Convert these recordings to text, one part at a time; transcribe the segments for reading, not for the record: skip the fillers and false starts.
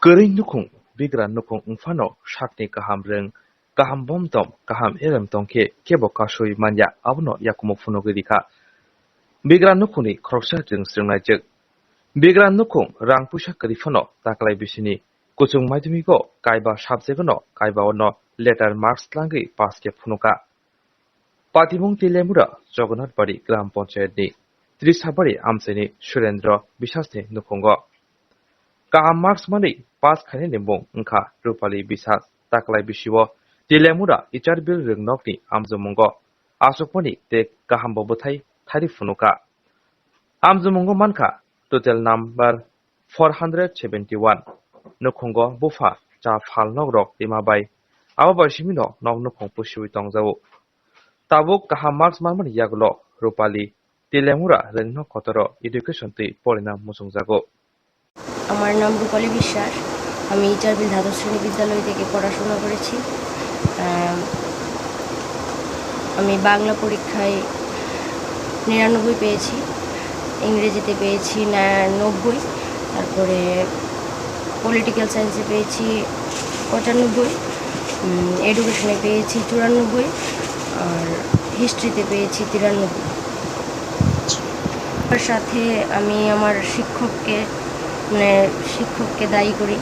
Kering nukung bigra nukung ungfano shakni kaham reng kaham bom tom kaham erem tongke kebo kasui manja abono yakumo funo gedika bigra nukuni khoroksa jeng srengnai jek bigra nukung rang pusa kadifano taklai bisini kuchung maidhimiko kaiba sabjegono kaiba ono letter marks langi paske funuka Patimung tilemura Jagannath Bari Gram Panchayat ni Trisabari Amseni Surendra Bisasni nukungo Kaham marks mani pas khani nimbung ngkha Rupali Bisas taklai bisiwo tilemura icharbil ringnokni amjumungo asokmani te kaham bobothai thari funuka amjumungo mankha total number 471 nukungo bufa cha phalnok rok imabai abo simino nok nukung pusiwi tongjawo Tabuk kaham marks marmani yagulo Rupali tilemura ringno kotoro education tui porinam musungjago আমার নাম রূপালী বিশ্বাস আমি ইচারবিল দ্বাদশ শ্রেণী বিদ্যালয় থেকে পড়াশোনা করেছি আমি বাংলা পরীক্ষায় 99 পেয়েছি ইংরেজিতে পেয়েছি 90 তারপরে পলিটিক্যাল সায়েন্সে পেয়েছি 95 এডুকেশনে পেয়েছি 94 আর হিস্ট্রিতে পেয়েছি 93 তার সাথে আমি আমার শিক্ষককে দায়ী করি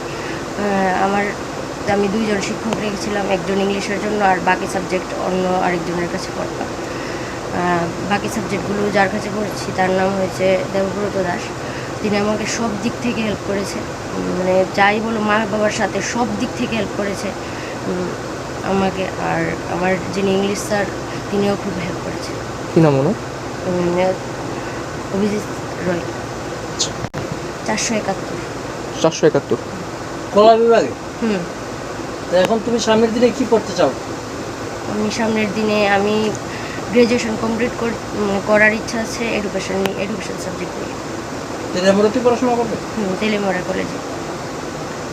আমি দুইজন শিক্ষক রেখেছিলাম একজন ইংলিশের জন্য আর বাকি সাবজেক্ট অন্য আরেকজনের কাছে পড়তাম বাকি সাবজেক্টগুলো যার কাছে পড়ছি তার নাম হয়েছে দেবব্রত দাস তিনি আমাকে সব দিক থেকে হেল্প করেছে মানে যাই বলো মা বাবার সাথে সব দিক থেকে হেল্প করেছে আমাকে আর আমার যিনি ইংলিশ স্যার তিনিও খুব হেল্প করেছে কি নাম ওনার অভিজিৎ রয় 471 কলা বিভাগে এখন তুমি সামনের দিনে কি করতে চাও? আমি সামনের দিনে আমি গ্রাজুয়েশন কমপ্লিট করার ইচ্ছা আছে এডুকেশন সাবজেক্ট নিয়ে তেলেমুড়াতে পড়াশোনা করবে? তেলেমুড়া কলেজে।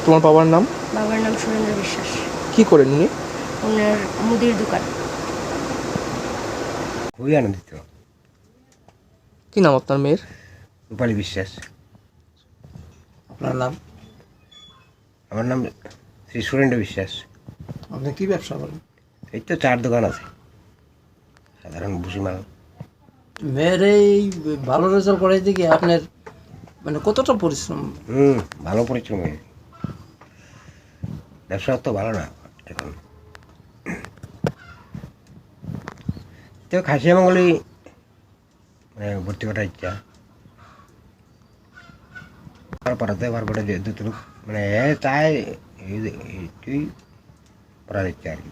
তোমার বাবার নাম? বাবার নাম সুরেন্দ্র বিশ্বাস। কি করেন উনি? ওনার মুদির দোকান। খুবই আনন্দিত। কি নাম আপনার মেয়ের? রূপালী বিশ্বাস। আপনার নাম? আমার নাম শ্রী সুরেন্দ্র বিশ্বাস। আপনি কি ব্যবসা করেন? এই তো চার দোকান আছে, সাধারণ ভুসিমাল। মেয়ের এই ভালো রেজাল্ট করার দিকে আপনার মানে কতটা পরিশ্রম? ভালো পরিশ্রম। ব্যবসা তো ভালো না এখন। তো খাসিয়া মঙ্গলি ভর্তি করার ইচ্ছা, পড়াতে পারবো দুটো মানে চাই পড়ার ইচ্ছা আর কি।